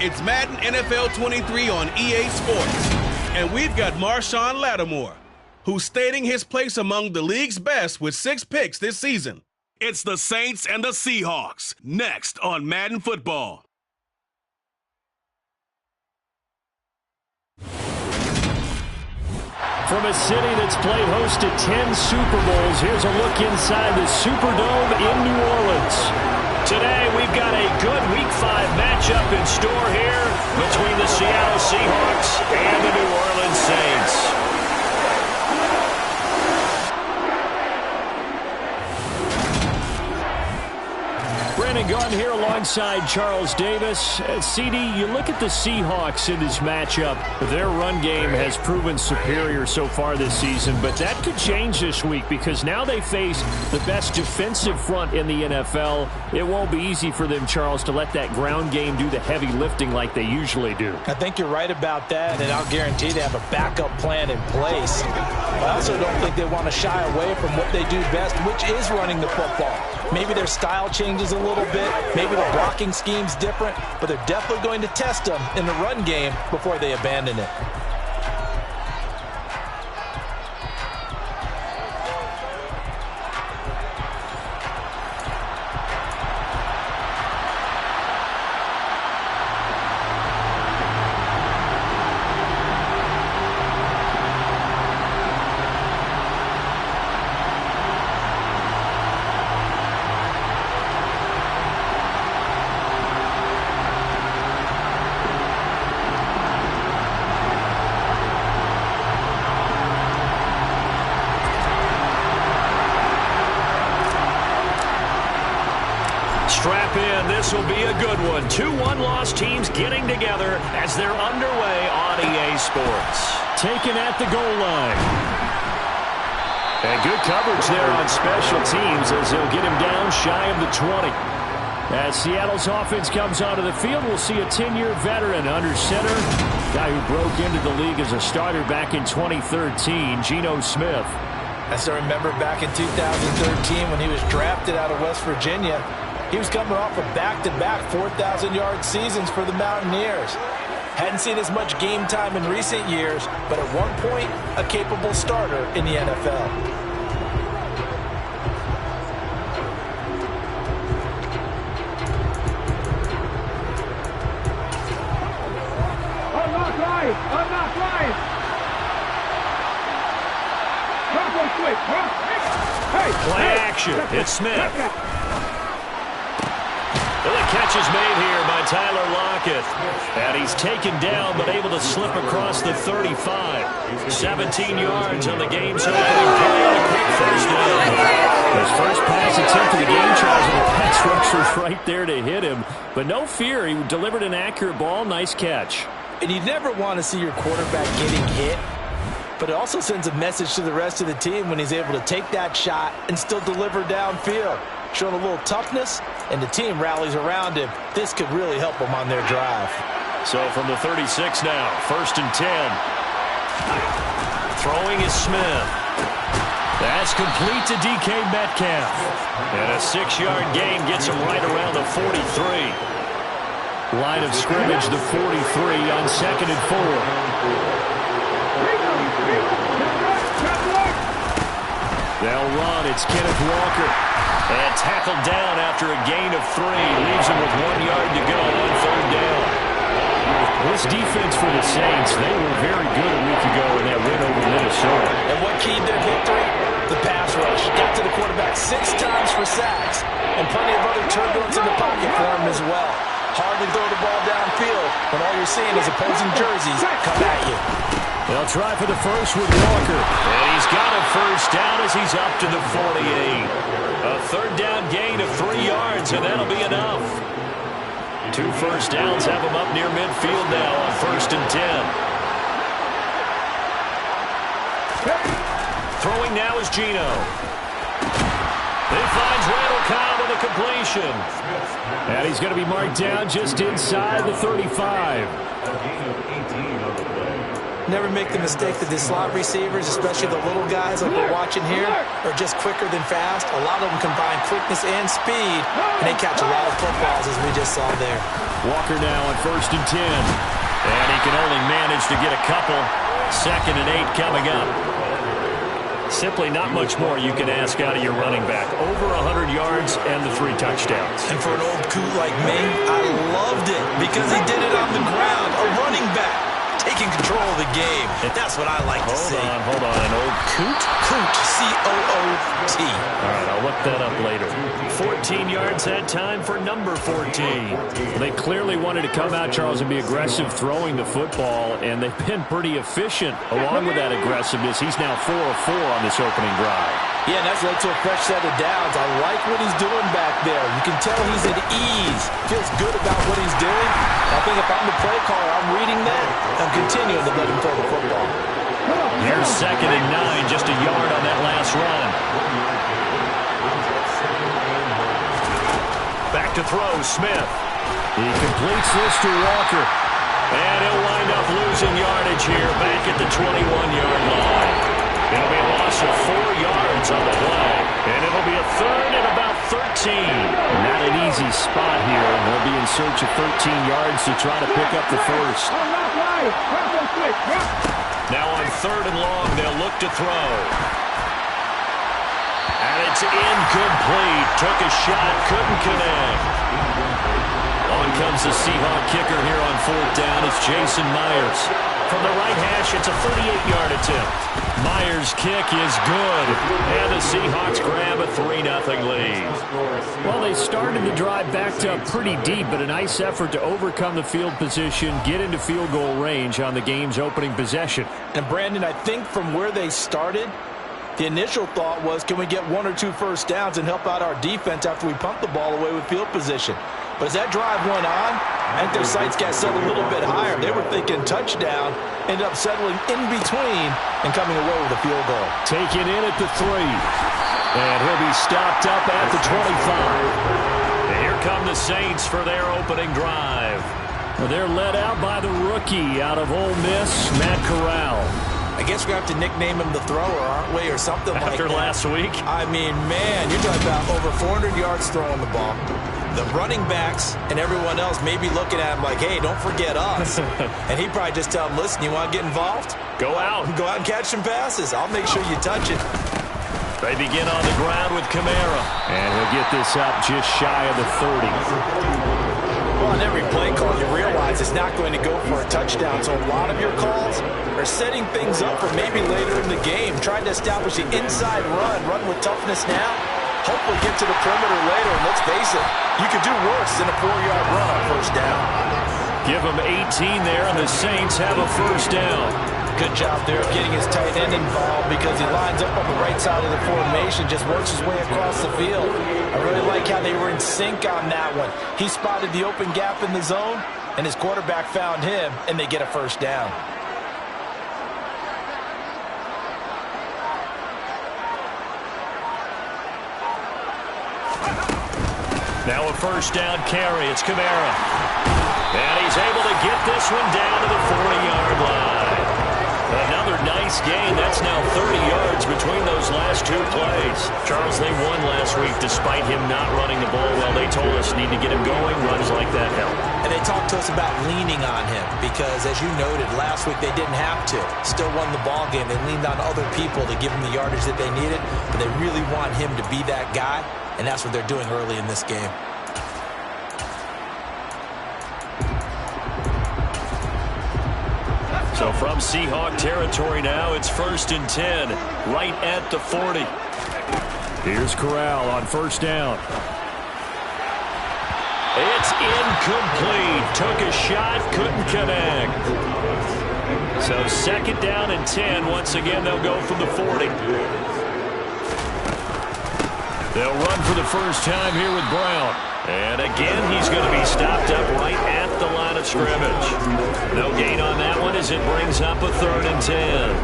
It's Madden NFL 23 on EA Sports. And we've got Marshawn Lattimore, who's stating his place among the league's best with 6 picks this season. It's the Saints and the Seahawks, next on Madden Football. From a city that's played host to 10 Super Bowls, here's a look inside the Superdome in New Orleans. Today, we've got a good Week 5 matchup in store here between the Seattle Seahawks and the New Orleans Saints. Brandon Gaudin here alongside Charles Davis. CD, you look at the Seahawks in this matchup. Their run game has proven superior so far this season, but that could change this week because now they face the best defensive front in the NFL. It won't be easy for them, Charles, to let that ground game do the heavy lifting like they usually do. I think you're right about that, and I'll guarantee they have a backup plan in place. I also don't think they want to shy away from what they do best, which is running the football. Maybe their style changes a little bit. Maybe the blocking scheme's different, but they're definitely going to test them in the run game before they abandon it. Strap in, this will be a good one. 2 one-loss teams getting together as they're underway on EA Sports. Taken at the goal line. And good coverage there on special teams as they'll get him down shy of the 20. As Seattle's offense comes onto the field, we'll see a 10-year veteran under center. Guy who broke into the league as a starter back in 2013, Geno Smith. I still remember back in 2013 when he was drafted out of West Virginia. He was coming off of back-to-back 4,000-yard seasons for the Mountaineers. Hadn't seen as much game time in recent years, but at one point, a capable starter in the NFL. Unlock line! Unlock line! Drop one quick! Hey! Play action. It's Smith. Well, the catch is made here by Tyler Lockett. And he's taken down, but able to slip across the 35. 17 yards on the game, so play on a quick first down. His first pass attempt of the game, Charles, and the pass rusher's right there to hit him. But no fear, he delivered an accurate ball. Nice catch. And you never want to see your quarterback getting hit, but it also sends a message to the rest of the team when he's able to take that shot and still deliver downfield. Showing a little toughness, and the team rallies around him. This could really help them on their drive. So from the 36 now, 1st and 10. Throwing is Smith. That's complete to DK Metcalf. And a 6-yard gain gets him right around the 43. Line of scrimmage, the 43 on 2nd and 4. They'll run. It's Kenneth Walker. And tackled down after a gain of 3. Leaves him with 1 yard to go on 3rd down. This defense for the Saints, they were very good a week ago in that win over Minnesota. And what keyed their victory? The pass rush. Got to the quarterback 6 times for sacks, and plenty of other turbulence in the pocket for him as well. Hard to throw the ball downfield when all you're seeing is opposing jerseys come at you. They'll try for the first with Walker. And he's got a first down as he's up to the 48. A 3rd down gain of 3 yards, and that'll be enough. 2 first downs have him up near midfield now on 1st and 10. Throwing now is Geno. He finds Randall Cobb with a completion. And he's going to be marked down just inside the 35. Never make the mistake that the slot receivers, especially the little guys like we're watching here, are just quicker than fast. A lot of them combine quickness and speed, and they catch a lot of footballs, as we just saw there. Walker now on 1st and 10. And he can only manage to get a couple. 2nd and 8 coming up. Simply not much more you can ask out of your running back. Over 100 yards and the 3 touchdowns. And for an old coot like me, I loved it because he did it on the ground. A running back taking control of the game. That's what I like to see. Hold on. An old coot? Coot, C-O-O-T. All right, I'll look that up later. 14 yards that time for number 14. They clearly wanted to come out, Charles, and be aggressive throwing the football, and they've been pretty efficient along with that aggressiveness. He's now 4 of 4 on this opening drive. Yeah, and that's led to a fresh set of downs. I like what he's doing back there. You can tell he's at ease. Feels good about what he's doing. I think if I'm the play caller, I'm reading that. I'm continuing to let him throw the football. Here's 2nd and 9, just a yard on that last run. Back to throw, Smith. He completes this to Walker. And he'll wind up losing yardage here back at the 21-yard line. It'll be a loss of 4 yards on the play. And it'll be a 3rd and about 13. Not an easy spot here. They'll be in search of 13 yards to try to pick up the first. Now on 3rd and long, they'll look to throw. And it's incomplete. Took a shot, couldn't connect. On comes the Seahawk kicker here on 4th down. It's Jason Myers. From the right hash, it's a 38-yard attempt. Myers' kick is good. And the Seahawks grab a 3-0 lead. Well, they started the drive backed up pretty deep, but a nice effort to overcome the field position, get into field goal range on the game's opening possession. And, Brandon, I think from where they started, the initial thought was, can we get 1 or 2 first downs and help out our defense after we pump the ball away with field position? But as that drive went on, I think their sights got set a little bit higher. They were thinking touchdown, ended up settling in between and coming away with a field goal. Taken in at the 3. And he'll be stopped up at the 25. And here come the Saints for their opening drive. Well, they're led out by the rookie out of Ole Miss, Matt Corral. I guess we have to nickname him the thrower, aren't we, or something like that. After last week? I mean, man, you're talking about over 400 yards throwing the ball. The running backs and everyone else may be looking at him like, hey, don't forget us. And he'd probably just tell him, listen, you want to get involved? Go out. Go out and catch some passes. I'll make sure you touch it. They begin on the ground with Kamara. And he'll get this up just shy of the 30. Well, on every play call, you realize it's not going to go for a touchdown. So a lot of your calls are setting things up for maybe later in the game, trying to establish the inside run with toughness now. Hopefully get to the perimeter later. And let's face it, you could do worse than a 4-yard run on first down. Give them 18 there, and the Saints have a first down. Good job there of getting his tight end involved because he lines up on the right side of the formation, just works his way across the field. I really like how they were in sync on that one. He spotted the open gap in the zone, and his quarterback found him, and they get a first down. Now a first down carry. It's Kamara. And he's able to get this one down to the 40-yard line. Another nice gain. That's now 30 yards between those last 2 plays. Charles, they won last week despite him not running the ball well. They told us need to get him going. Runs like that help. And they talked to us about leaning on him because, as you noted, last week they didn't have to. Still won the ball game. They leaned on other people to give him the yardage that they needed, but they really want him to be that guy. And that's what they're doing early in this game. So from Seahawk territory now, it's 1st and 10, right at the 40. Here's Corral on first down. It's incomplete. Took a shot, couldn't connect. So 2nd down and 10. Once again, they'll go from the 40. They'll run for the first time here with Brown. And again, he's going to be stopped up right at the line of scrimmage. No gain on that one as it brings up a 3rd and 10.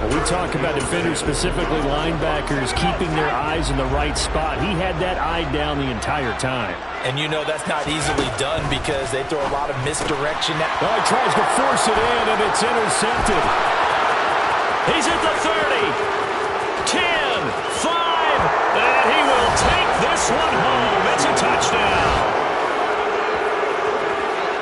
We talk about defenders, specifically linebackers, keeping their eyes in the right spot. He had that eye down the entire time. And you know that's not easily done because they throw a lot of misdirection. He tries to force it in, and it's intercepted. He's at the 30, 10, 5, and he will take this one home. It's a touchdown.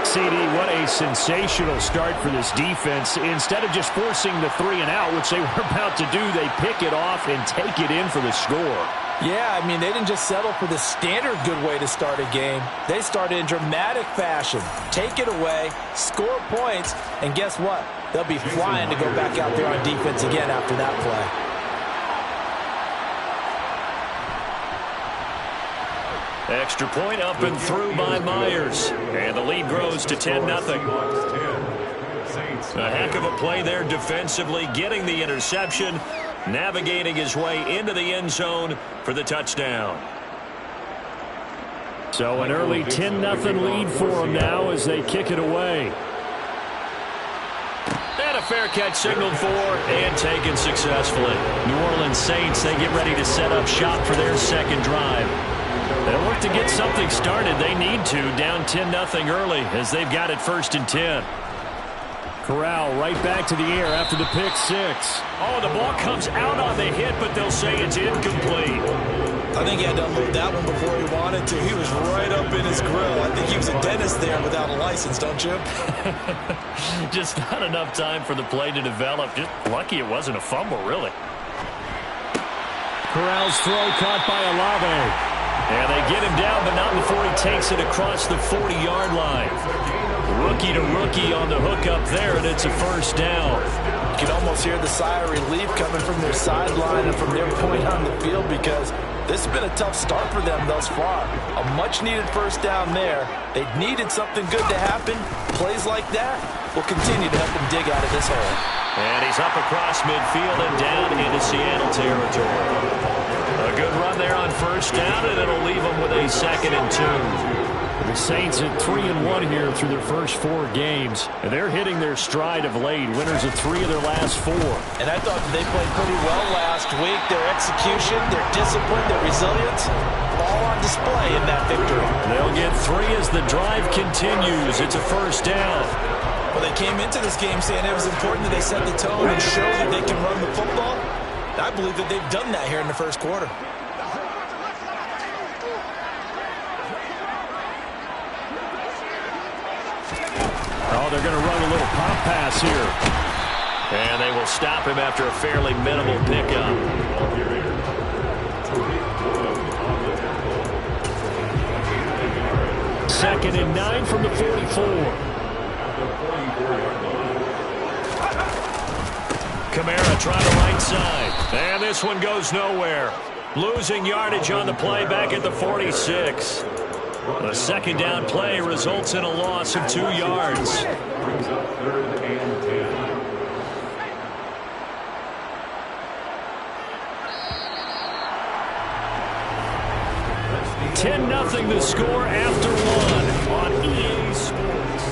CD, what a sensational start for this defense. Instead of just forcing the 3 and out, which they were about to do, they pick it off and take it in for the score. Yeah, I mean, they didn't just settle for the standard good way to start a game. They started in dramatic fashion. Take it away, score points, and guess what? They'll be flying to go back out there on defense again after that play. Extra point up and through by Myers. And the lead grows to 10-0. A heck of a play there defensively, getting the interception, navigating his way into the end zone for the touchdown. So an early 10-0 lead for them now as they kick it away. And a fair catch signaled for and taken successfully. New Orleans Saints, they get ready to set up shop for their second drive. They'll look to get something started. They need to, down 10-0 early as they've got it 1st and 10. Corral right back to the air after the pick 6. Oh, the ball comes out on the hit, but they'll say it's incomplete. I think he had to unload that one before he wanted to. He was right up in his grill. I think he was a dentist there without a license, don't you? Just not enough time for the play to develop. Just lucky it wasn't a fumble, really. Corral's throw caught by Olave. And they get him down, but not before he takes it across the 40-yard line. Rookie to rookie on the hook up there, and it's a 1st down. You can almost hear the sigh of relief coming from their sideline and from their point on the field because this has been a tough start for them thus far. A much-needed 1st down there. They needed something good to happen. Plays like that will continue to help them dig out of this hole. And he's up across midfield and down into Seattle territory. A good run there on 1st down, and it'll leave them with a 2nd and 2. The Saints at 3-1 here through their first 4 games. And they're hitting their stride of late. Winners of 3 of their last 4. And I thought they played pretty well last week. Their execution, their discipline, their resilience, all on display in that victory. They'll get 3 as the drive continues. It's a 1st down. Well, they came into this game saying it was important that they set the tone and show that they can run the football. I believe that they've done that here in the first quarter. Oh, they're going to run a little pop pass here. And they will stop him after a fairly minimal pickup. Second and 9 from the 44. Kamara trying the right side. And this one goes nowhere. Losing yardage on the play back at the 46. The 2nd down play results in a loss of 2 yards. 10-0 the score after 1 on EA Sports.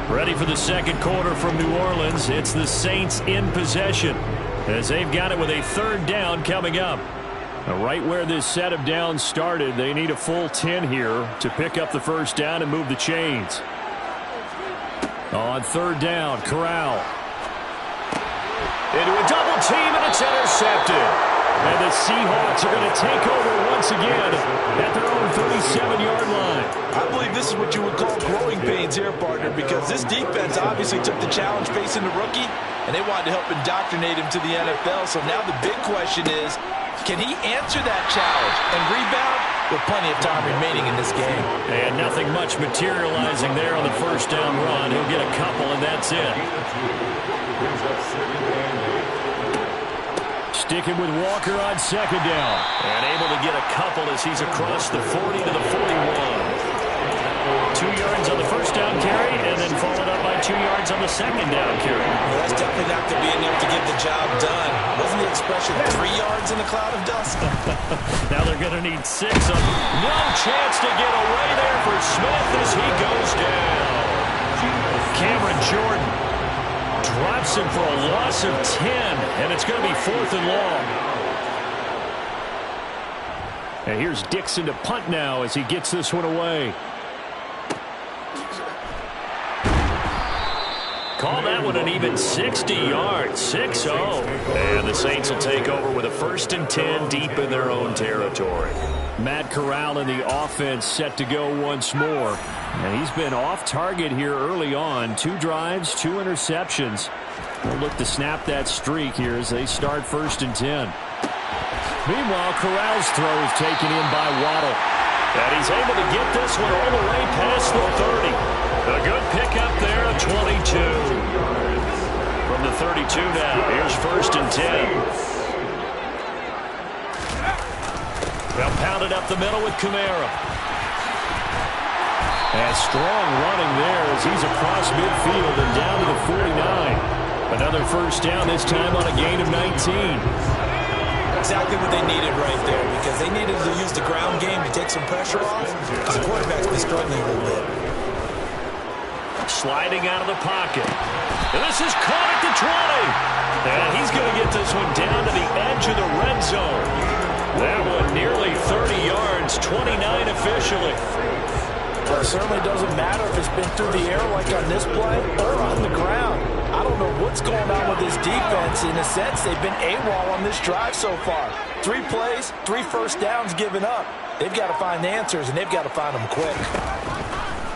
Ready for the second quarter from New Orleans. It's the Saints in possession as they've got it with a 3rd down coming up. Right where this set of downs started, they need a full 10 here to pick up the 1st down and move the chains. On 3rd down, Corral. Into a double team, and it's intercepted. And the Seahawks are going to take over once again at their own 37-yard line. I believe this is what you would call growing pains here, partner, because this defense obviously took the challenge facing the rookie, and they wanted to help indoctrinate him to the NFL. So now the big question is, can he answer that challenge and rebound with plenty of time remaining in this game? And nothing much materializing there on the 1st down run. He'll get a couple, and that's it. Sticking with Walker on 2nd down. And able to get a couple as he's across the 40 to the 41. 2 yards on the 1st down carry, and then followed up by 2 yards on the 2nd down carry. Well, that's definitely not going to be enough to get the job done. Wasn't the expression 3 yards in a cloud of dust? Now they're going to need 6 of them. No chance to get away there for Smith as he goes down. Cameron Jordan drops him for a loss of 10, and it's going to be 4th and long. And here's Dixon to punt now as he gets this one away. Call that one an even 60 yards, 6-0. And the Saints will take over with a 1st and 10 deep in their own territory. Matt Corral in the offense set to go once more. And he's been off target here early on. 2 drives, 2 interceptions. They'll look to snap that streak here as they start 1st and 10. Meanwhile, Corral's throw is taken in by Waddle. And he's able to get this one all the way past the 30. A good pickup there, 22. From the 32 now, here's 1st and 10. They'll pound it up the middle with Kamara. And strong running there as he's across midfield and down to the 49. Another 1st down, this time on a gain of 19. Exactly what they needed right there, because they needed to use the ground game to take some pressure off, because the quarterback's been struggling a little bit. Sliding out of the pocket. And this is caught at the 20. And he's going to get this one down to the edge of the red zone. That one nearly 30 yards, 29 officially. Well, it certainly doesn't matter if it's been through the air like on this play or on the ground. I don't know what's going on with this defense. In a sense, they've been AWOL on this drive so far. 3 plays, 3 1st downs given up. They've got to find the answers, and they've got to find them quick.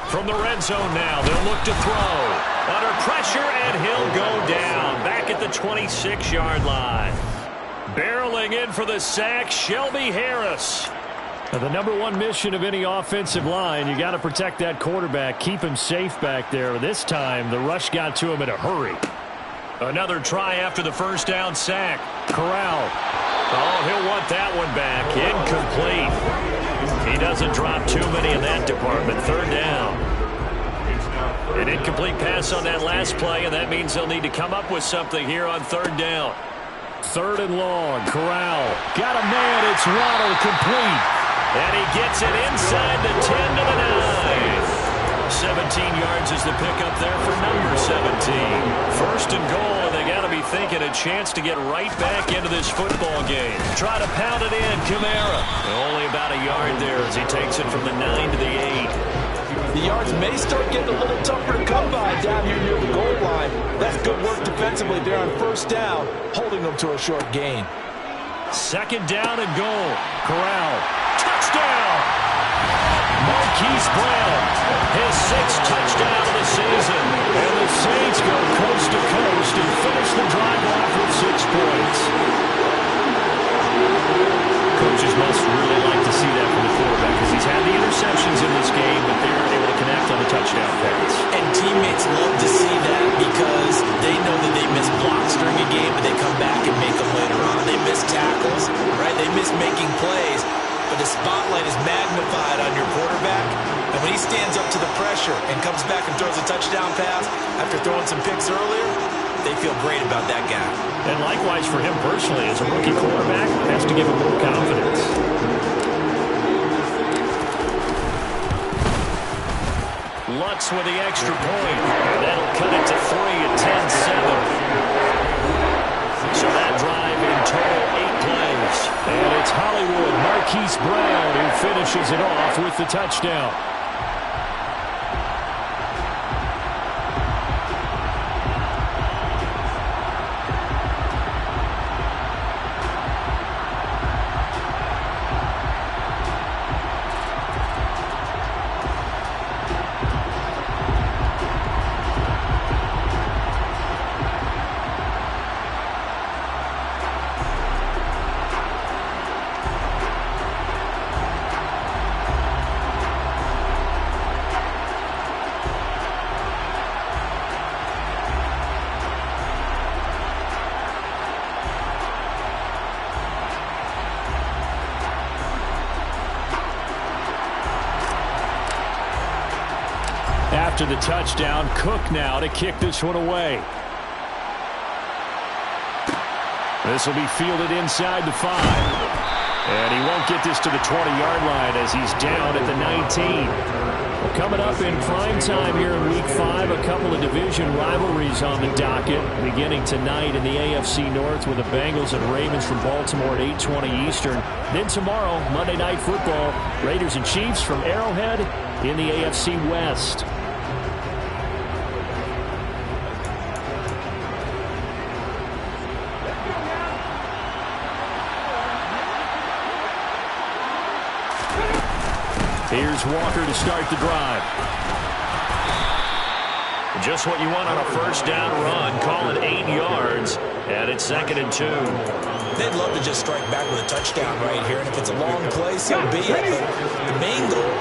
From the red zone now, they'll look to throw. Under pressure, and he'll go down. Back at the 26-yard line. Barreling in for the sack, Shelby Harris. Now, the #1 mission of any offensive line, you got to protect that quarterback, keep him safe back there. This time, the rush got to him in a hurry. Another try after the 1st down sack. Corral. Oh, he'll want that one back. Incomplete. He doesn't drop too many in that department. 3rd down. An incomplete pass on that last play, and that means they'll need to come up with something here on 3rd down. 3rd and long. Corral. Got a man. It's Waddle. Complete. And he gets it inside the 10 to the 9. 17 yards is the pickup there for number 17. 1st and goal, and they got to be thinking a chance to get right back into this football game. Try to pound it in, Kamara. Only about a yard there as he takes it from the 9 to the 8. The yards may start getting a little tougher to come by down here near the goal line. That's good work defensively there on 1st down, holding them to a short gain. 2nd down and goal. Corral. Touchdown! Marquise Brown, his 6th touchdown of the season. And the Saints go coast to coast and finish the drive off with 6 points. Coaches must really like to see that from the quarterback because he's had the interceptions in this game, but they're able to connect on the touchdown pass. And teammates love to see that because they know that they miss blocks during a game, but they come back and make them later on. They miss tackles, right? They miss making plays. But the spotlight is magnified on your quarterback. And when he stands up to the pressure and comes back and throws a touchdown pass after throwing some picks earlier, they feel great about that guy. And likewise for him personally, as a rookie quarterback, has to give him more confidence. Lutz with the extra point. And that'll cut it to 3 at 10-7. So that drive in total 8 plays. And it's Hollywood Marquise Brown who finishes it off with the touchdown. After the touchdown, Cook now to kick this one away. This will be fielded inside the 5. And he won't get this to the 20-yard line as he's down at the 19. Well, coming up in prime time here in Week 5, a couple of division rivalries on the docket, beginning tonight in the AFC North with the Bengals and Ravens from Baltimore at 8:20 Eastern. Then tomorrow, Monday Night Football, Raiders and Chiefs from Arrowhead in the AFC West. Here's Walker to start the drive. Just what you want on a first down run. Call it 8 yards, and it's 2nd and 2. They'd love to just strike back with a touchdown right here, and if it's a long play, so be it. But the main goal,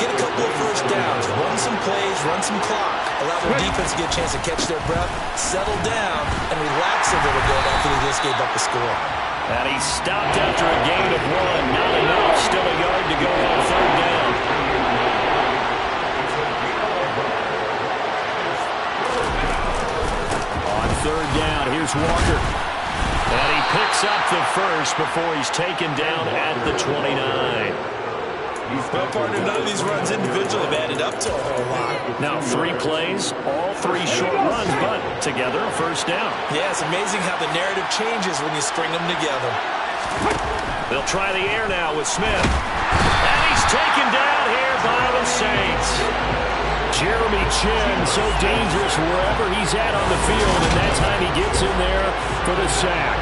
get a couple of first downs, run some plays, run some clock, allow their defense to get a chance to catch their breath, settle down, and relax a little bit after they just gave up a score. And he stopped after a gain of 1. Not enough. Still a yard to go on 3rd down. On 3rd down, here's Walker. And he picks up the first before he's taken down at the 29. Well, partner, none of these runs individually have added up to a whole lot. Now 3 plays, all 3 short runs, but together a first down. Yeah, it's amazing how the narrative changes when you string them together. They'll try the air now with Smith. And he's taken down here by the Saints. Jeremy Chin, so dangerous wherever he's at on the field, and that time he gets in there for the sack.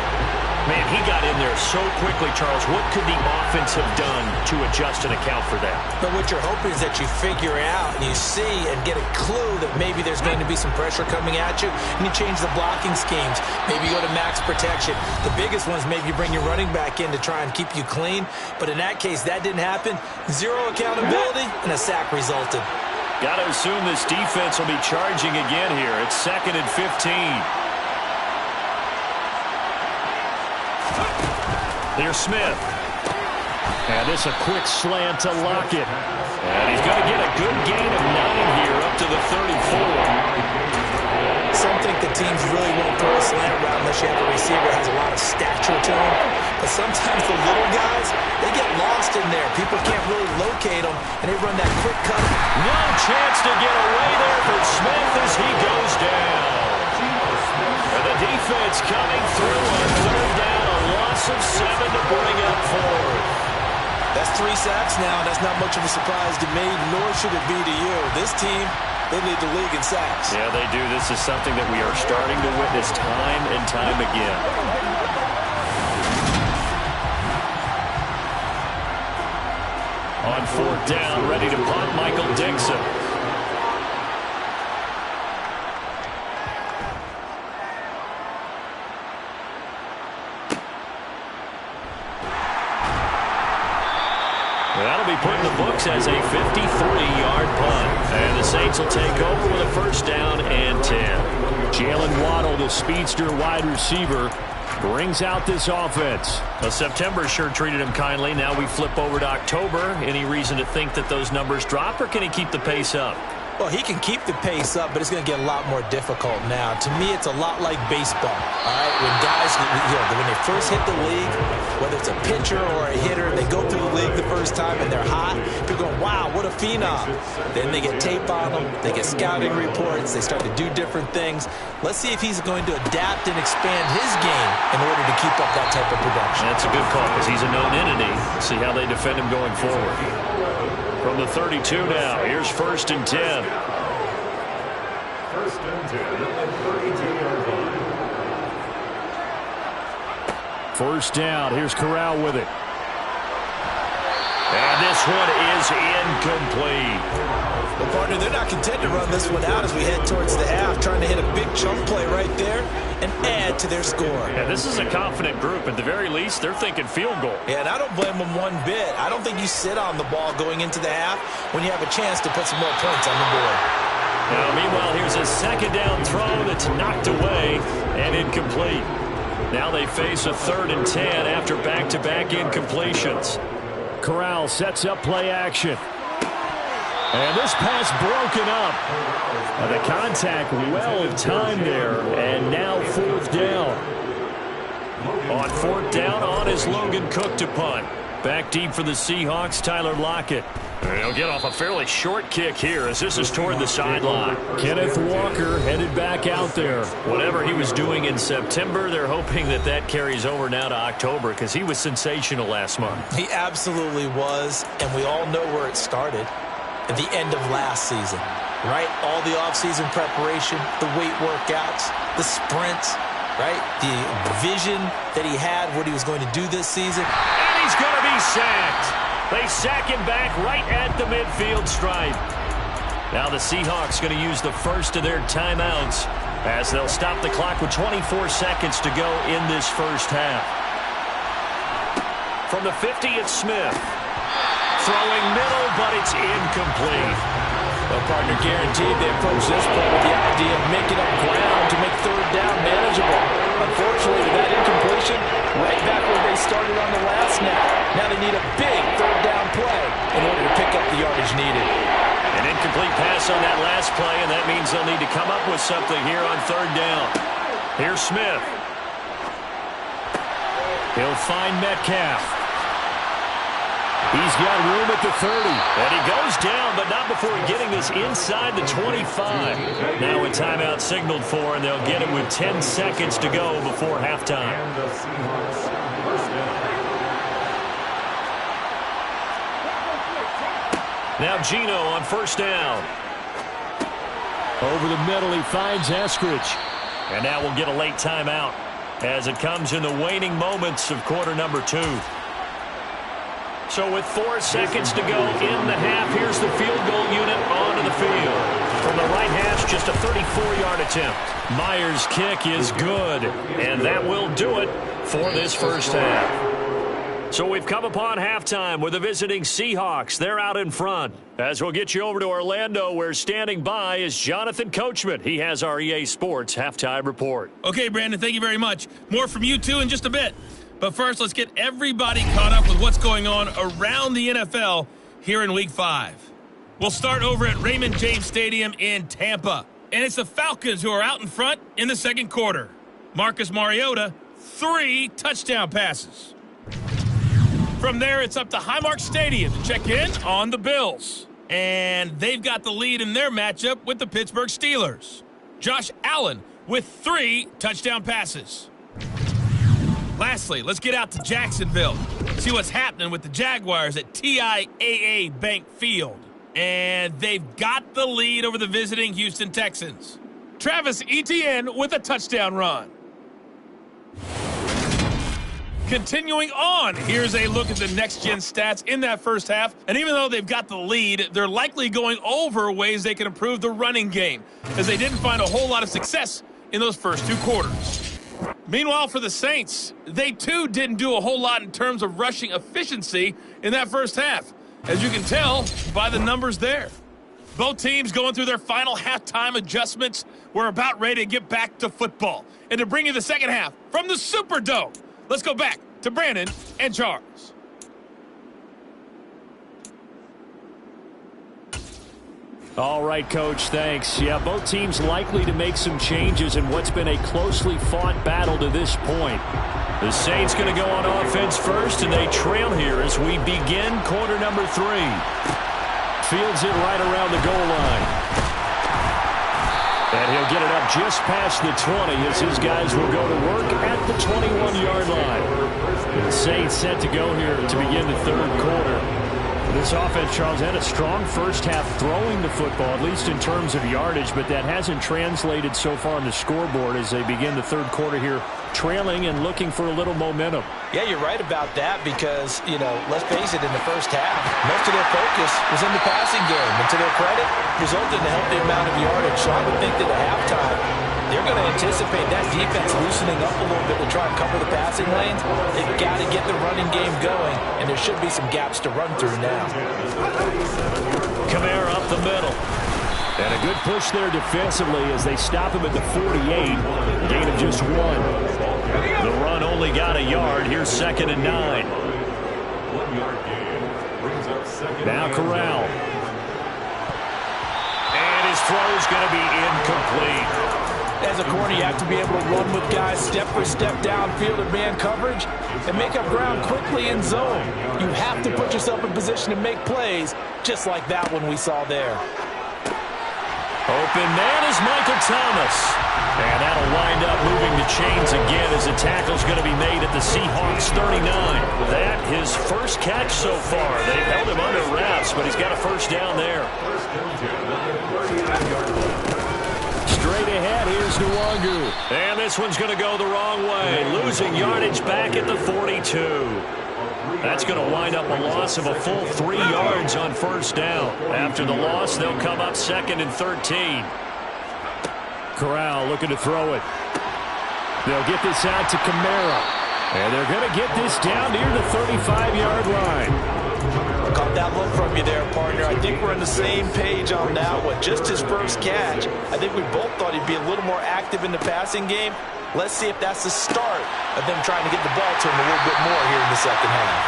Man, he got in there so quickly, Charles. What could the offense have done to adjust and account for that? But what you're hoping is that you figure out and you see and get a clue that maybe there's going to be some pressure coming at you, and you change the blocking schemes. Maybe you go to max protection. The biggest one is maybe you bring your running back in to try and keep you clean. But in that case, that didn't happen. 0 accountability, and a sack resulted. Got to assume this defense will be charging again here. It's 2nd and 15. Here's Smith. And it's a quick slant to Lockett. And he's going to get a good gain of 9 here up to the 34. Some think the teams really won't throw a slant route unless you have a receiver that has a lot of stature to him. But sometimes the little guys, they get lost in there. People can't really locate them, and they run that quick cut. No chance to get away there for Smith as he goes down. And the defense coming through on 3rd down. Loss of 7 to bring up 4th. That's 3 sacks now. That's not much of a surprise to me, nor should it be to you. This team, they lead the league in sacks. Yeah, they do. This is something that we are starting to witness time and time again. On 4th down, ready to punt, Michael Dixon. That'll be put in the books as a 53-yard punt. And the Saints will take over with a first down and 10. Jalen Waddle, the speedster wide receiver, brings out this offense. Well, September sure treated him kindly. Now we flip over to October. Any reason to think that those numbers drop, or can he keep the pace up? Well, he can keep the pace up, but it's going to get a lot more difficult now. To me, it's a lot like baseball, all right? When guys, when they first hit the league, whether it's a pitcher or a hitter, they go through the league the first time and they're hot. People go, wow, what a phenom. Then they get tape on them. They get scouting reports. They start to do different things. Let's see if he's going to adapt and expand his game in order to keep up that type of production. That's a good call because he's a known entity. Let's see how they defend him going forward. From the 32 now, here's 1st and 10. 1st and 10 at the 32-yard line. 1st down, here's Corral with it. And this one is incomplete. Well, partner, they're not content to run this one out as we head towards the half, trying to hit a big chunk play right there and add to their score. Yeah, this is a confident group. At the very least, they're thinking field goal. Yeah, and I don't blame them one bit. I don't think you sit on the ball going into the half when you have a chance to put some more points on the board. Now, meanwhile, here's a 2nd down throw that's knocked away and incomplete. Now they face a 3rd and 10 after back-to-back incompletions. Corral sets up play action. And this pass broken up. The contact well of time there, and now 4th down. On 4th down, on is Logan Cook to punt. Back deep for the Seahawks, Tyler Lockett. And he'll get off a fairly short kick here as this is toward the sideline. Kenneth Walker headed back out there. Whatever he was doing in September, they're hoping that that carries over now to October because he was sensational last month. He absolutely was, and we all know where it started at the end of last season, right? All the offseason preparation, the weight workouts, the sprints, right? The vision that he had, what he was going to do this season. And he's going to be sacked. They sack him back right at the midfield stripe. Now the Seahawks going to use the first of their timeouts as they'll stop the clock with 24 seconds to go in this first half. From the 50, it's Smith. Throwing middle, but it's incomplete. Well, partner, guaranteed they approach this play with the idea of making up ground to make 3rd down manageable. Unfortunately, with that incompletion, right back where they started on the last snap. Now they need a big 3rd down play in order to pick up the yardage needed. An incomplete pass on that last play, and that means they'll need to come up with something here on 3rd down. Here's Smith. He'll find Metcalf. He's got room at the 30. And he goes down, but not before getting this inside the 25. Now a timeout signaled for, and they'll get it with 10 seconds to go before halftime. Now Geno on 1st down. Over the middle, he finds Eskridge. And now we'll get a late timeout as it comes in the waning moments of quarter number 2. So with 4 seconds to go in the half, here's the field goal unit onto the field. From the right hash, just a 34-yard attempt. Myers' kick is good, and that will do it for this first half. So we've come upon halftime with the visiting Seahawks. They're out in front. As we'll get you over to Orlando, where standing by is Jonathan Coachman. He has our EA Sports halftime report. Okay, Brandon, thank you very much. More from you two in just a bit. But first, let's get everybody caught up with what's going on around the NFL here in Week 5. We'll start over at Raymond James Stadium in Tampa. And it's the Falcons who are out in front in the second quarter. Marcus Mariota, 3 touchdown passes. From there, it's up to Highmark Stadium to check in on the Bills. And they've got the lead in their matchup with the Pittsburgh Steelers. Josh Allen with 3 touchdown passes. Lastly, let's get out to Jacksonville. See what's happening with the Jaguars at TIAA Bank Field. And they've got the lead over the visiting Houston Texans. Travis Etienne with a touchdown run. Continuing on, here's a look at the next-gen stats in that first half. And even though they've got the lead, they're likely going over ways they can improve the running game, as they didn't find a whole lot of success in those first 2 quarters. Meanwhile, for the Saints, they too didn't do a whole lot in terms of rushing efficiency in that first half, as you can tell by the numbers there. Both teams going through their final halftime adjustments. We're about ready to get back to football. And to bring you the second half from the Superdome, let's go back to Brandon and Charles. All right, Coach, thanks. Yeah, both teams likely to make some changes in what's been a closely fought battle to this point. The Saints going to go on offense first, and they trail here as we begin quarter number 3. Fields it right around the goal line. And he'll get it up just past the 20 as his guys will go to work at the 21-yard line. The Saints set to go here to begin the third quarter. This offense, Charles, had a strong first half throwing the football, at least in terms of yardage, but that hasn't translated so far on the scoreboard as they begin the third quarter here, trailing and looking for a little momentum. Yeah, you're right about that because, let's face it, in the first half, most of their focus was in the passing game. And to their credit, resulted in a healthy amount of yardage. So I would think that at halftime, they're going to anticipate that defense loosening up a little bit to try and cover the passing lanes. They've got to get the running game going, and there should be some gaps to run through now. Kamara up the middle. And a good push there defensively as they stop him at the 48. Gain of just 1. The run only got a yard. Here's 2nd and 9. Now Corral. And his throw is going to be incomplete. As a corner, you have to be able to run with guys step for step downfield in man coverage and make up ground quickly in zone. You have to put yourself in position to make plays, just like that one we saw there. Open man is Michael Thomas. And that'll wind up moving the chains again as the tackle's going to be made at the Seahawks 39. That his first catch so far. They've held him under wraps, but he's got a first down there. Straight ahead, here's Nwangu. And this one's going to go the wrong way. Losing yardage back at the 42. That's going to wind up a loss of a full 3 yards on first down. After the loss, they'll come up 2nd and 13. Corral looking to throw it. They'll get this out to Kamara. And they're going to get this down near the 35-yard line. Caught that look from you there, partner. I think we're on the same page on that one. Just his first catch. I think we both thought he'd be a little more active in the passing game. Let's see if that's the start of them trying to get the ball to him a little bit more here in the second half.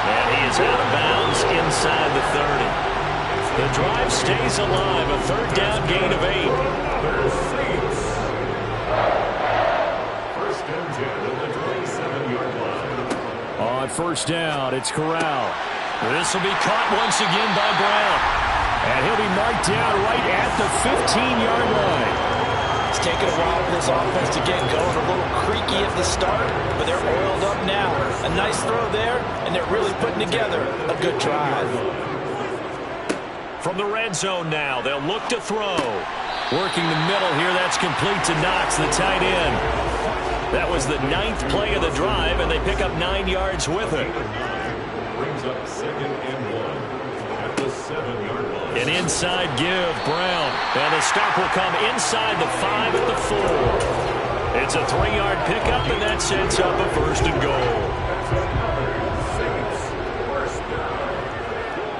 And he is out of bounds inside the 30. The drive stays alive. A third down gain of 8. First and 10 at the 27-yard line. On first down, it's Corral. This will be caught once again by Brown. And he'll be marked down right at the 15-yard line. It's taken a while for this offense to get going. A little creaky at the start, but they're oiled up now. A nice throw there, and they're really putting together a good drive. From the red zone now, they'll look to throw. Working the middle here, that's complete to Knox, the tight end. That was the 9th play of the drive, and they pick up 9 yards with it. Brings up 2nd and 1 at the 7-yard line. An inside give, Brown. And the stop will come inside the 5 at the 4. It's a 3-yard pickup, and that sets up a first and goal.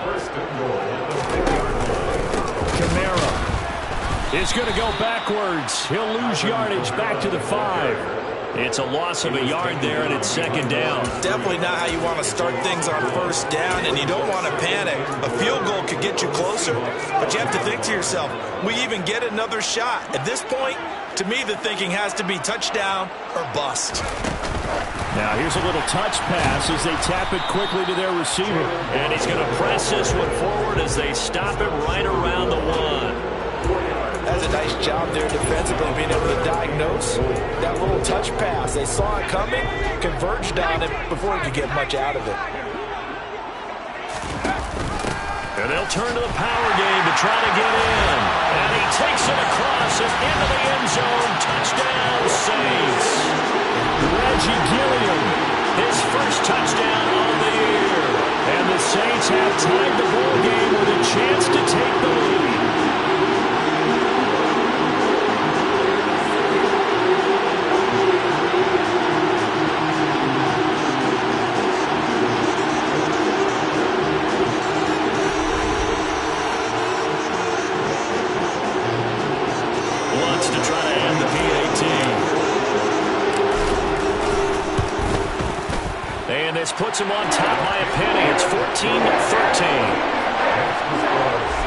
First and goal. Kamara is going to go backwards. He'll lose yardage back to the 5. It's a loss of a yard there, and it's 2nd down. Definitely not how you want to start things on first down, and you don't want to panic. A field goal could get you closer, but you have to think to yourself, we even get another shot. At this point, to me, the thinking has to be touchdown or bust. Now here's a little touch pass as they tap it quickly to their receiver. And he's going to press this one forward as they stop it right around the 1. That's a nice job there defensively, being able to diagnose that little touch pass. They saw it coming, converged on it before he could get much out of it. And they'll turn to the power game to try to get in. And he takes it across and into the end zone. Touchdown, Saints. Reggie Gilliam, his first touchdown of the year. And the Saints have tied the ball game with a chance to take the lead. Wants to try to end the PAT. And this puts him on top by a penny. It's 14-13.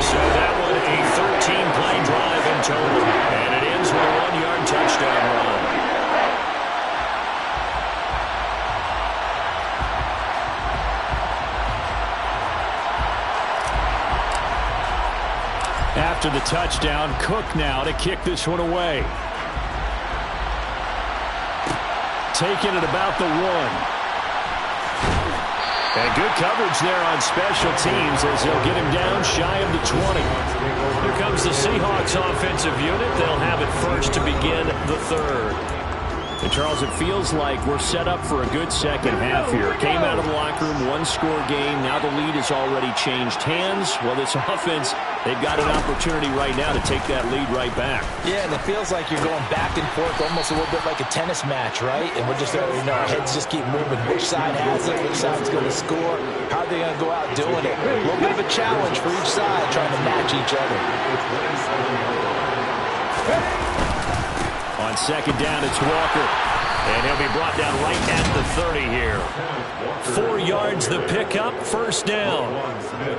So that one a 13-play drive in total. And it ends with a 1-yard touchdown run. After the touchdown, Cook now to kick this one away. Taking it about the 1. And good coverage there on special teams as they'll get him down shy of the 20. Here comes the Seahawks offensive unit. They'll have it first to begin the 3rd. And Charles, it feels like we're set up for a good second half here. Came out of the locker room, 1-score game. Now the lead has already changed hands. Well, this offense, they've got an opportunity right now to take that lead right back. Yeah, and it feels like you're going back and forth almost a little bit like a tennis match, right? And we're just, our heads just keep moving. Which side has it? Which side's going to score? How are they going to go out doing it? A little bit of a challenge for each side trying to match each other. On second down, it's Walker. And he'll be brought down right at the 30 here. 4 yards the pickup, first down.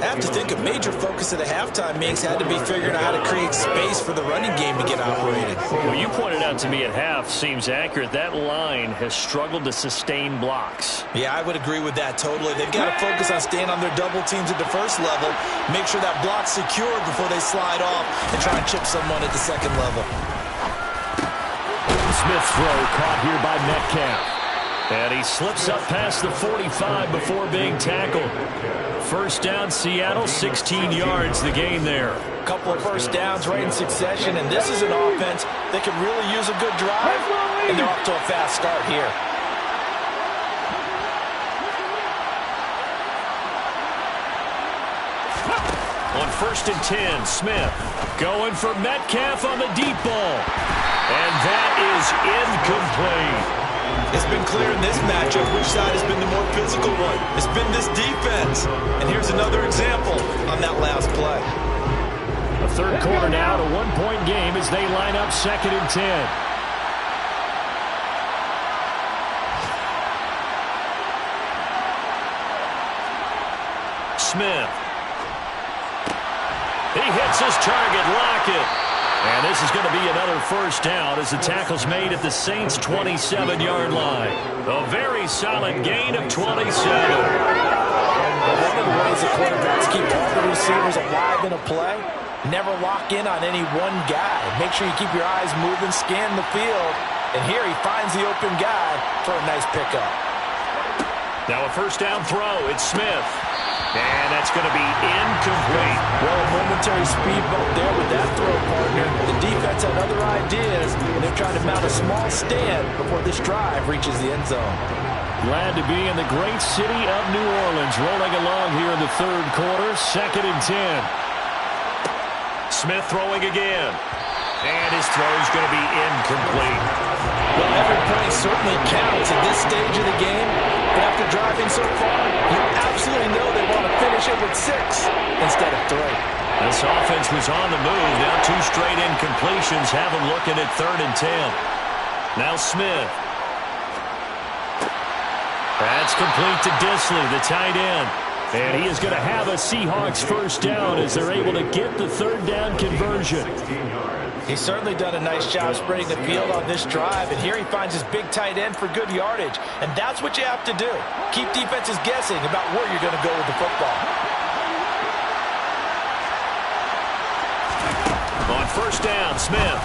I have to think a major focus at the halftime meetings had to be figuring out how to create space for the running game to get operated. Well, you pointed out to me at half, seems accurate. That line has struggled to sustain blocks. Yeah, I would agree with that totally. They've got to focus on staying on their double teams at the first level, make sure that block's secured before they slide off and try and chip someone at the second level. Smith's throw caught here by Metcalf. And he slips up past the 45 before being tackled. First down, Seattle, 16 yards the gain there. A couple of first downs right in succession, and this is an offense that could really use a good drive, and they're off to a fast start here. On 1st and 10, Smith going for Metcalf on the deep ball. And that is incomplete. It's been clear in this matchup which side has been the more physical one. It's been this defense. And here's another example on that last play. A third quarter now, a 1-point game as they line up 2nd and 10. Smith. He hits his target, Lockett. And this is going to be another first down as the tackle's made at the Saints' 27-yard line. A very solid gain of 27. One of the ways the quarterbacks keep all the receivers alive in a play, never lock in on any one guy. Make sure you keep your eyes moving, scan the field. And here he finds the open guy for a nice pickup. Now a first down throw. It's Smith. And that's going to be incomplete. Well, a momentary speed bump there with that throw, partner. The defense had other ideas, and they're trying to mount a small stand before this drive reaches the end zone. Glad to be in the great city of New Orleans, rolling along here in the third quarter, 2nd and 10. Smith throwing again. And his throw's going to be incomplete. Well, every point certainly counts at this stage of the game. But after driving so far, you absolutely know they want to finish it with 6 instead of 3. This offense was on the move. Now 2 straight incompletions have them looking at 3rd and 10. Now Smith. That's complete to Disley, the tight end. And he is going to have a Seahawks first down as they're able to get the 3rd down conversion. He's certainly done a nice job spreading the field on this drive, and here he finds his big tight end for good yardage. And that's what you have to do. Keep defenses guessing about where you're going to go with the football. On first down, Smith.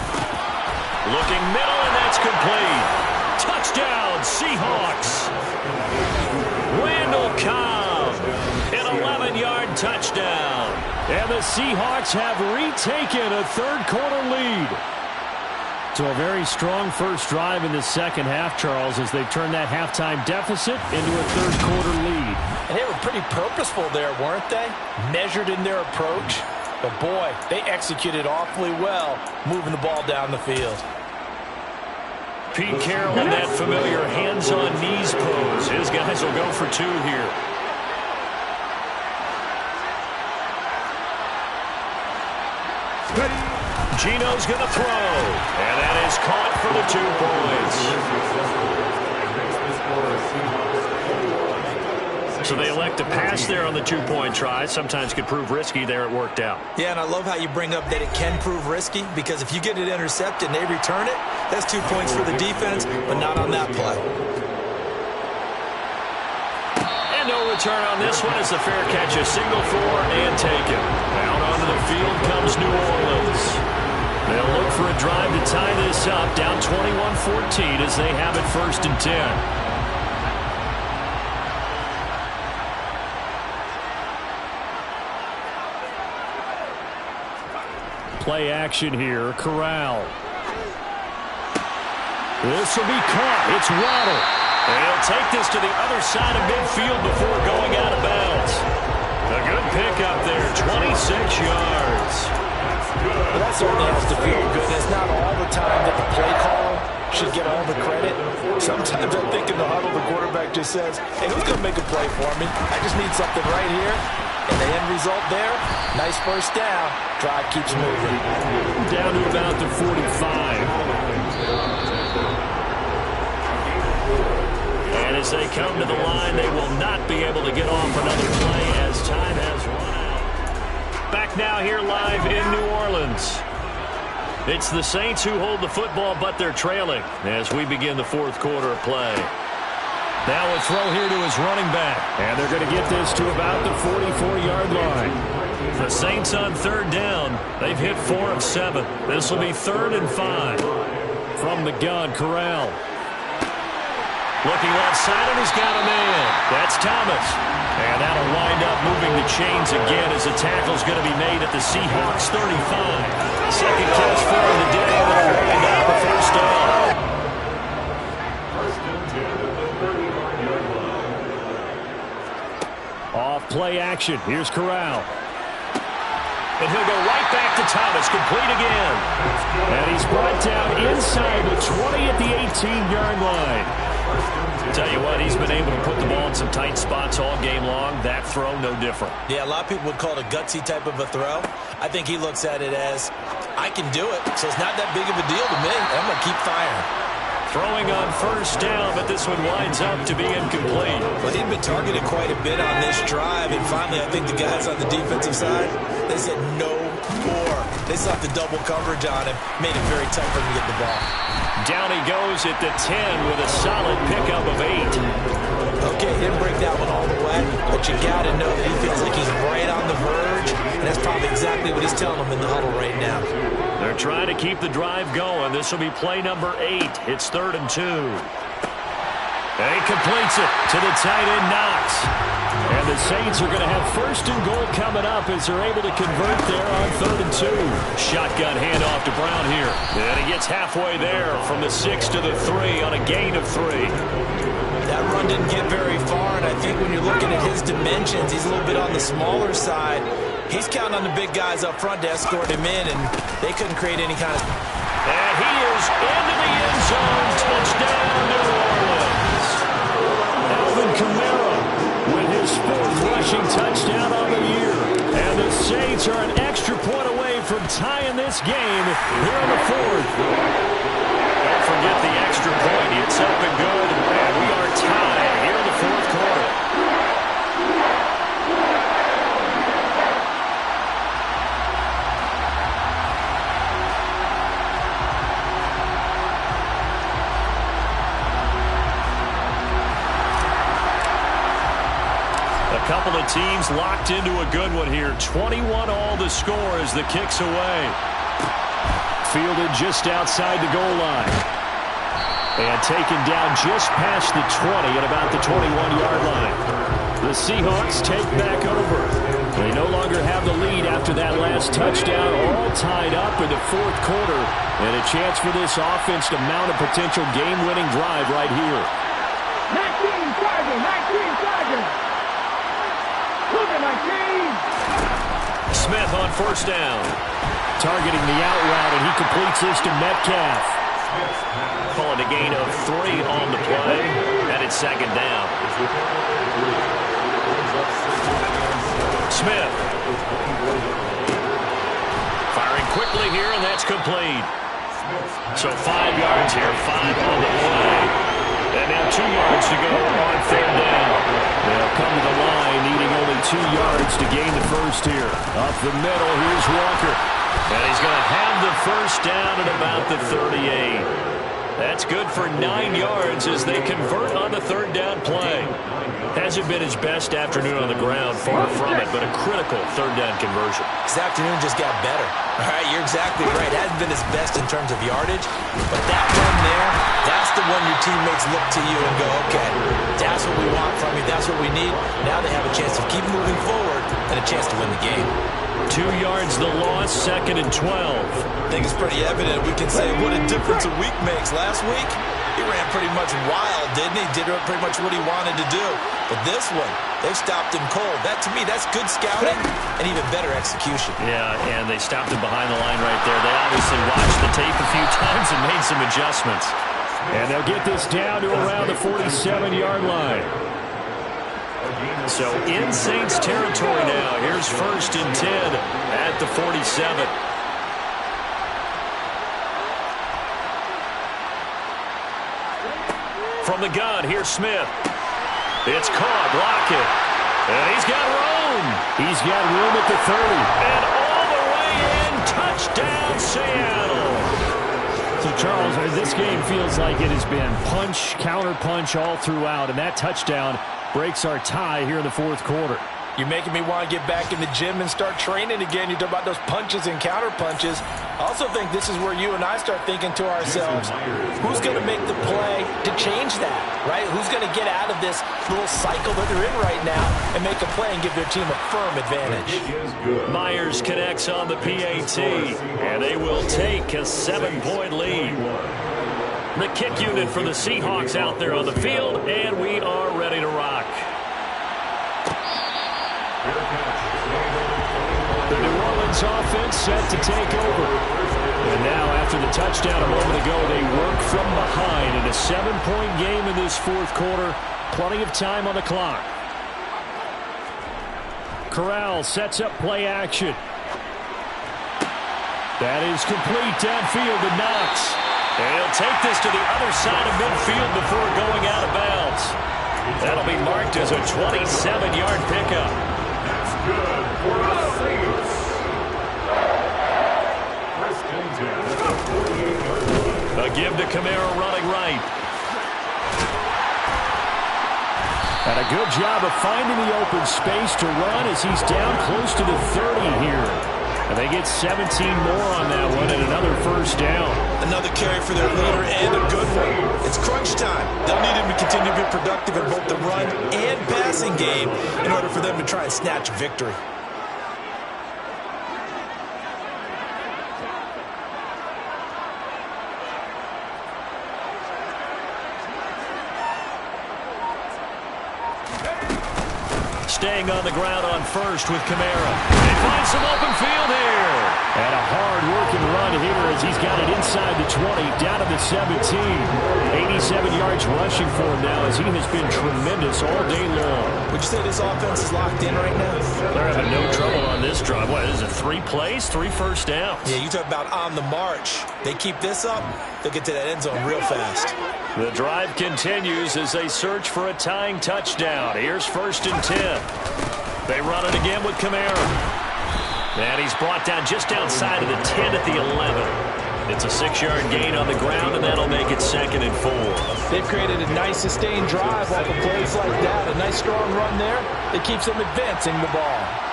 Looking middle, and that's complete. Touchdown, Seahawks. Randall Cobb, an 11-yard touchdown. And the Seahawks have retaken a third-quarter lead. So a very strong first drive in the second half, Charles, as they've turned that halftime deficit into a third-quarter lead. And they were pretty purposeful there, weren't they? Measured in their approach. But, boy, they executed awfully well, moving the ball down the field. Pete Carroll in that familiar hands-on knees pose. His guys will go for 2 here. Gino's going to throw, and that is caught for the 2 points. So they elect to pass there on the 2-point try. Sometimes could prove risky. There it worked out. Yeah, and I love how you bring up that it can prove risky, because if you get it intercepted and they return it, that's 2 points for the defense, but not on that play. And no return on this one as the fair catch, a single for and taken. Out onto the field comes New Orleans. They'll look for a drive to tie this up, down 21-14 as they have it 1st and 10. Play action here, Corral. This will be caught. It's Waddle. And he'll take this to the other side of midfield before going out of bounds. A good pickup there, 26 yards. Well, that certainly has to feel good. It's not all the time that the play caller should get all the credit. Sometimes I think in the huddle, the quarterback just says, hey, who's going to make a play for me? I just need something right here. And the end result there, nice first down. Drive keeps moving. Down to about the 45. As they come to the line, they will not be able to get off another play as time has run out. Back now here live in New Orleans. It's the Saints who hold the football, but they're trailing as we begin the fourth quarter of play. Now a throw here to his running back. And they're going to get this to about the 44-yard line. The Saints on third down. They've hit 4 of 7. This will be 3rd and 5. From the gun, Corral. Looking left side, and he's got a man. That's Thomas. And that'll wind up moving the chains again as the tackle's going to be made at the Seahawks 35. Second catch for the day, and it'll wind up a first down. First and 10 at the 35-yard line. Off play action. Here's Corral. And he'll go right back to Thomas, complete again. And he's brought down inside the 20 at the 18-yard line. Tell you what, he's been able to put the ball in some tight spots all game long. That throw, no different. Yeah, a lot of people would call it a gutsy type of a throw. I think he looks at it as, I can do it, so it's not that big of a deal to me. I'm going to keep firing. Throwing on first down, but this one winds up to be incomplete. Well, he'd been targeted quite a bit on this drive, and finally I think the guys on the defensive side, they said no more. They slapped the double coverage on him, made it very tough for him to get the ball. Down he goes at the 10 with a solid pickup of 8. Okay, he didn't break that one all the way, but you got to know that he feels like he's right on the verge, and that's probably exactly what he's telling them in the huddle right now. They're trying to keep the drive going. This will be play number 8. It's 3rd and 2. And he completes it to the tight end, Knox. And the Saints are going to have 1st and goal coming up as they're able to convert there on 3rd and 2. Shotgun handoff to Brown here. And he gets halfway there from the 6 to the 3 on a gain of 3. That run didn't get very far, and I think when you're looking at his dimensions, he's a little bit on the smaller side. He's counting on the big guys up front to escort him in, and they couldn't create any kind of... And he is into the end zone. Touchdown, New Orleans. Alvin Kamara with his 4th rushing touchdown on the year. And the Saints are an extra point away from tying this game here in the 4th. Don't forget the extra point. It's up and good, and we are tied here in the 4th quarter. A couple of teams locked into a good one here. 21 all the score as the kick's away. Fielded just outside the goal line. And taken down just past the 20 at about the 21-yard line. The Seahawks take back over. They no longer have the lead after that last touchdown, all tied up in the 4th quarter. And a chance for this offense to mount a potential game-winning drive right here. 19 Tigers, 19 Tigers. Look at my team. Smith on first down. Targeting the out route, and he completes this to Metcalf. Calling a gain of 3 on the play, and it's 2nd down. Smith. Firing quickly here, and that's complete. So 5 yards here, 5 on the play. And now 2 yards to go on 3rd down. They'll come to the line, needing only 2 yards to gain the first here. Up the middle, here's Walker. And he's going to have the first down at about the 38. That's good for 9 yards as they convert on the 3rd down play. Hasn't been his best afternoon on the ground, far from it, but a critical 3rd down conversion. His afternoon just got better. All right, you're exactly right. Hasn't been his best in terms of yardage, but that run there, that's the one your teammates look to you and go, okay, that's what we want from you, that's what we need. Now they have a chance to keep moving forward and a chance to win the game. 2 yards the loss, 2nd and 12. I think it's pretty evident. We can say what a difference a week makes. Last week, he ran pretty much wild, didn't he? Did pretty much what he wanted to do. But this one, they've stopped him cold. That, to me, that's good scouting and even better execution. Yeah, and they stopped him behind the line right there. They obviously watched the tape a few times and made some adjustments. And they'll get this down to around the 47-yard line. So in Saints territory now. Here's 1st and 10 at the 47. From the gun, here's Smith. It's caught, block it. And he's got room. He's got room at the 30. And all the way in, touchdown Seattle. So, Charles, this game feels like it has been punch, counter-punch all throughout, and that touchdown breaks our tie here in the fourth quarter. You're making me want to get back in the gym and start training again. You talk about those punches and counter punches. I also think this is where you and I start thinking to ourselves, who's going to make the play to change that, right? Who's going to get out of this little cycle that they're in right now and make a play and give their team a firm advantage? Myers connects on the PAT, and they will take a 7-point lead. The kick unit for the Seahawks out there on the field, and we are ready to rock. The New Orleans offense set to take over. And now, after the touchdown a moment ago, they work from behind in a 7-point game in this fourth quarter. Plenty of time on the clock. Corral sets up play action. That is complete downfield to Knox. And he'll take this to the other side of midfield before going out of bounds. That'll be marked as a 27-yard pickup. That's good for the Saints. A give to Kamara running right. And a good job of finding the open space to run as he's down close to the 30 here. And they get 17 more on that one and another first down. Another carry for their leader and a good one. It's crunch time. They'll need him to continue to be productive in both the run and passing game in order for them to try and snatch a victory. Staying on the ground on first with Kamara. They find some open field here. And a hard-working run here as he's got it inside the 20, down to the 17. 87 yards rushing for him now as he has been tremendous all day long. Would you say this offense is locked in right now? They're having no trouble on this drive. What, is it 3 plays, 3 first downs? Yeah, you talk about on the march. They keep this up, they'll get to that end zone real fast. The drive continues as they search for a tying touchdown. Here's 1st and 10. They run it again with Kamara. And he's brought down just outside of the 10 at the 11. It's a 6-yard gain on the ground, and that'll make it 2nd and 4. They've created a nice sustained drive off of plays like that. A nice strong run there that keeps them advancing the ball.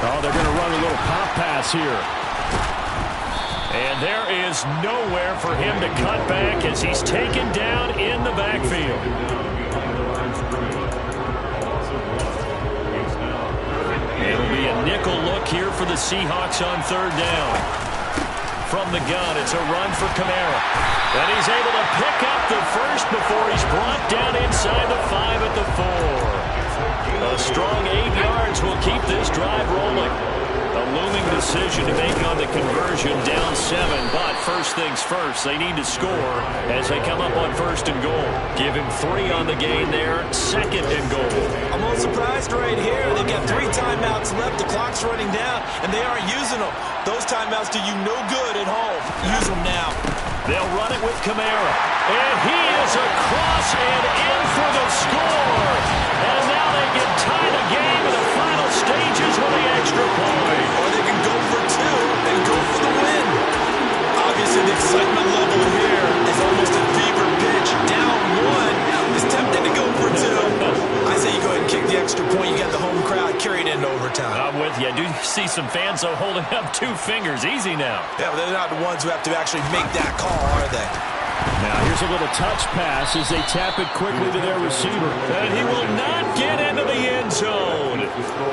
Oh, they're going to run a little pop pass here. And there is nowhere for him to cut back as he's taken down in the backfield. It'll be a nickel look here for the Seahawks on 3rd down. From the gun, it's a run for Kamara. And he's able to pick up the first before he's brought down inside the 5 at the 4. A strong 8 yards will keep this drive rolling. A looming decision to make on the conversion, down 7. But first things first, they need to score as they come up on 1st and goal. Give him 3 on the gain there, 2nd and goal. I'm a little surprised right here. They've got 3 timeouts left. The clock's running down, and they aren't using them. Those timeouts do you no good at home. Use them now. They'll run it with Kamara. And he is across and in for the score. And now they can tie the game in the final stages with the extra point. Or they can go for 2 and go for the win. Obviously, the excitement level here is almost a fever pitch. Down 1 is tempted to go for 2. I say you go ahead and kick the extra point. You got the home crowd carried into overtime. I'm with you. I do see some fans, though, holding up 2 fingers. Easy now. Yeah, but they're not the ones who have to actually make that call, are they? Now here's a little touch pass as they tap it quickly to their receiver. And he will not get into the end zone.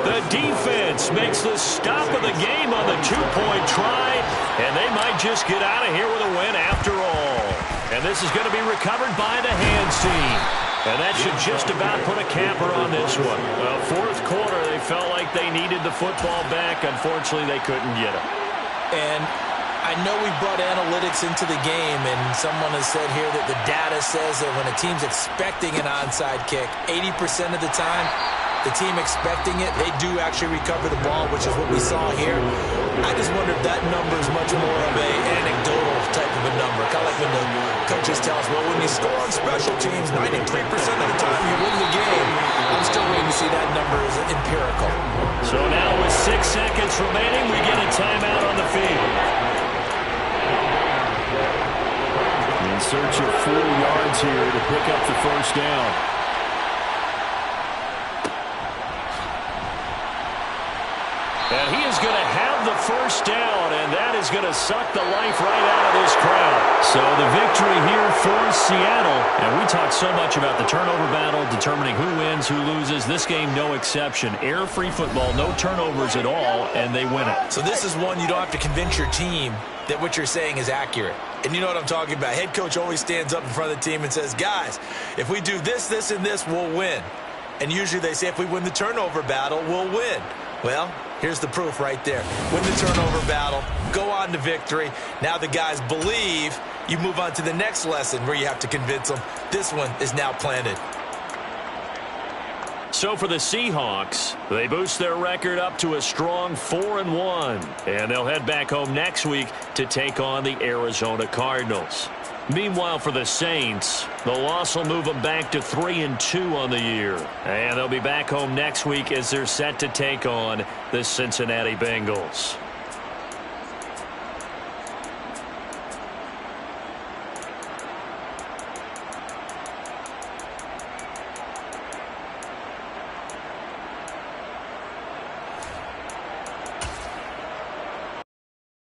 The defense makes the stop of the game on the 2-point try, and they might just get out of here with a win after all. And And this is going to be recovered by the hands team. And that should just about put a capper on this one. Well, fourth quarter, they felt like they needed the football back. Unfortunately, they couldn't get it. And I know we brought analytics into the game, and someone has said here that the data says that when a team's expecting an onside kick, 80% of the time, the team expecting it, they do actually recover the ball, which is what we saw here. I just wonder if that number is much more of an anecdotal type of a number. Kind of like when the coaches tell us, well, when you score on special teams, 93% of the time you win the game. I'm still waiting to see that number as empirical. So now with 6 seconds remaining, we get a timeout on the field. In search of 4 yards here to pick up the first down. And he is going to have the first down, and that is going to suck the life right out of this crowd. So the victory here for Seattle. And we talked so much about the turnover battle, determining who wins, who loses. This game, no exception. Air-free football, no turnovers at all, and they win it. So this is one you don't have to convince your team that what you're saying is accurate. And you know what I'm talking about. Head coach always stands up in front of the team and says, guys, if we do this, this, and this, we'll win. And usually they say if we win the turnover battle, we'll win. Well, here's the proof right there. Win the turnover battle, go on to victory. Now the guys believe. You move on to the next lesson where you have to convince them. This one is now planted. So for the Seahawks, they boost their record up to a strong 4-1. And they'll head back home next week to take on the Arizona Cardinals. Meanwhile, for the Saints, the loss will move them back to 3-2 on the year. And they'll be back home next week as they're set to take on the Cincinnati Bengals.